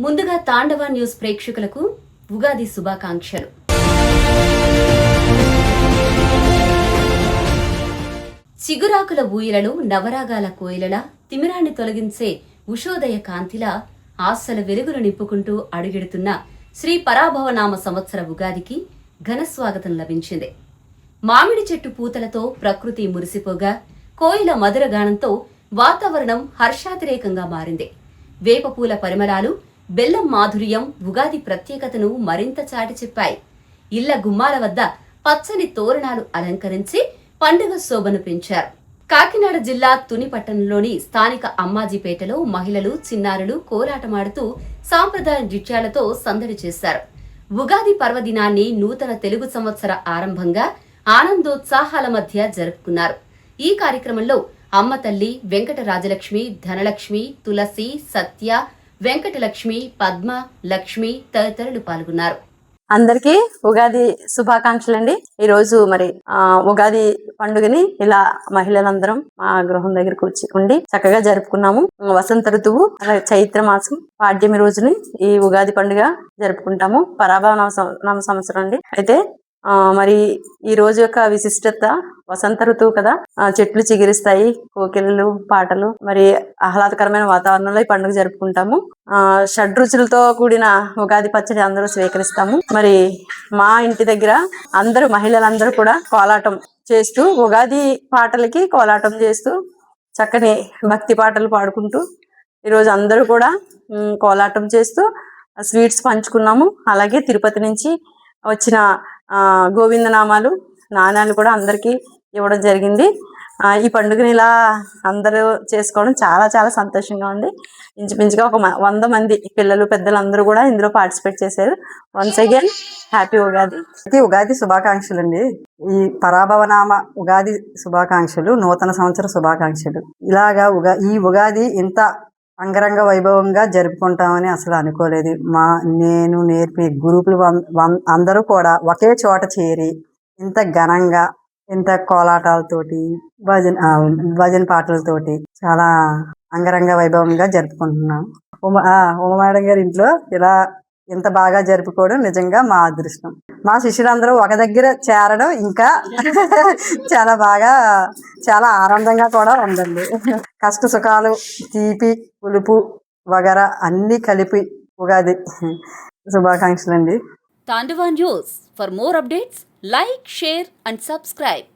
ముందుగా తాండవ న్యూస్ ప్రేక్షకులకు ఉగాది శుభాకాంక్షలు. చిగురాకుల ఊయలలో నవరాగాల కోయిలలా తిమిరాన్ని తొలగించే ఉషోదయ కాంతిలా ఆశల వెలుగులు నింపుకుంటూ అడుగెడుతున్న శ్రీ పరాభవనామ సంవత్సర ఉగాదికి ఘన స్వాగతం లభించింది. మామిడి చెట్టు పూతలతో ప్రకృతి మురిసిపోగా కోయిల మధుర గానంతో వాతావరణం హర్షాతిరేకంగా మారింది. వేపపూల పరిమళాలు, బెల్లం మాధుర్యం ఉగాది ప్రత్యేకతను మరింత చాటి చెప్పాయి. ఇళ్ల గుమ్మాల వద్ద పచ్చని తోరణాలు అలంకరించి పండుగ శోభను పెంచారు. కాకినాడ జిల్లా తుని పట్టణంలోని స్థానిక అమ్మాజీపేటలో మహిళలు, చిన్నారులు కోలాటమాడుతూ సాంప్రదాయ నృత్యాలతో సందడి చేశారు. ఉగాది పర్వదినాన్ని నూతన తెలుగు సంవత్సర ఆరంభంగా ఆనందోత్సాహాల మధ్య జరుపుకున్నారు. ఈ కార్యక్రమంలో అమ్మ తల్లి, వెంకట రాజలక్ష్మి, ధనలక్ష్మి, తులసి, సత్య, వెంకటలక్ష్మి, పద్మ, లక్ష్మి తదితరులు పాల్గొన్నారు. అందరికీ ఉగాది శుభాకాంక్షలు అండి. ఈ రోజు మరి ఉగాది పండుగని ఇలా మహిళలందరం మా గృహం దగ్గరకు ఉండి చక్కగా జరుపుకున్నాము. వసంత ఋతువు అలాగే చైత్ర మాసం పాడ్యమి రోజుని ఈ ఉగాది పండుగ జరుపుకుంటాము. పరాభవ నామ సంవత్సరం అండి. అయితే మరి ఈ రోజు యొక్క విశిష్టత వసంత ఋతువు కదా, చెట్లు చిగురిస్తాయి, కోకిలలు, పాటలు, మరి ఆహ్లాదకరమైన వాతావరణంలో ఈ పండుగ జరుపుకుంటాము. షడ్రుచులతో కూడిన ఉగాది పచ్చడి అందరూ స్వీకరిస్తాము. మరి మా ఇంటి దగ్గర అందరూ మహిళలందరూ కూడా కోలాటం చేస్తూ ఉగాది పాటలకి కోలాటం చేస్తూ చక్కని భక్తి పాటలు పాడుకుంటూ ఈరోజు అందరూ కూడా కోలాటం చేస్తూ స్వీట్స్ పంచుకున్నాము. అలాగే తిరుపతి నుంచి వచ్చిన గోవిందనామాలు, నాణాలు కూడా అందరికీ ఇవ్వడం జరిగింది. ఈ పండుగని ఇలా అందరూ చేసుకోవడం చాలా చాలా సంతోషంగా ఉంది. ఇంచుమించుగా ఒక 100 మంది పిల్లలు, పెద్దలు అందరూ కూడా ఇందులో పార్టిసిపేట్ చేశారు. Once again happy Ugadi. Ugadi శుభాకాంక్షలు అండి. ఈ పరాభవనామ ఉగాది శుభాకాంక్షలు, నూతన సంవత్సర శుభాకాంక్షలు. ఇలాగా ఈ ఉగాది ఇంత అంగరంగ వైభవంగా జరుపుకుంటామని అసలు అనుకోలేదు. నేను నేర్పే గ్రూపులు అందరూ కూడా ఒకే చోట చేరి ఇంత ఘనంగా, ఇంత కోలాటాలతోటి, భజన పాటలతోటి చాలా అంగరంగ వైభవంగా జరుపుకుంటున్నాం. ఉమా మేడం గారి ఇంట్లో ఇలా ఇంత బాగా జరుపుకోవడం నిజంగా మా అదృష్టం. మా శిష్యులందరూ ఒక దగ్గర చేరడం ఇంకా చాలా బాగా, చాలా ఆనందంగా కూడా ఉందండి. కష్ట సుఖాలు, తీపి, పులుపు వగరా అన్ని కలిపి ఉగాది శుభాకాంక్షలు అండి. Tandava news. For more updates, like, share and subscribe.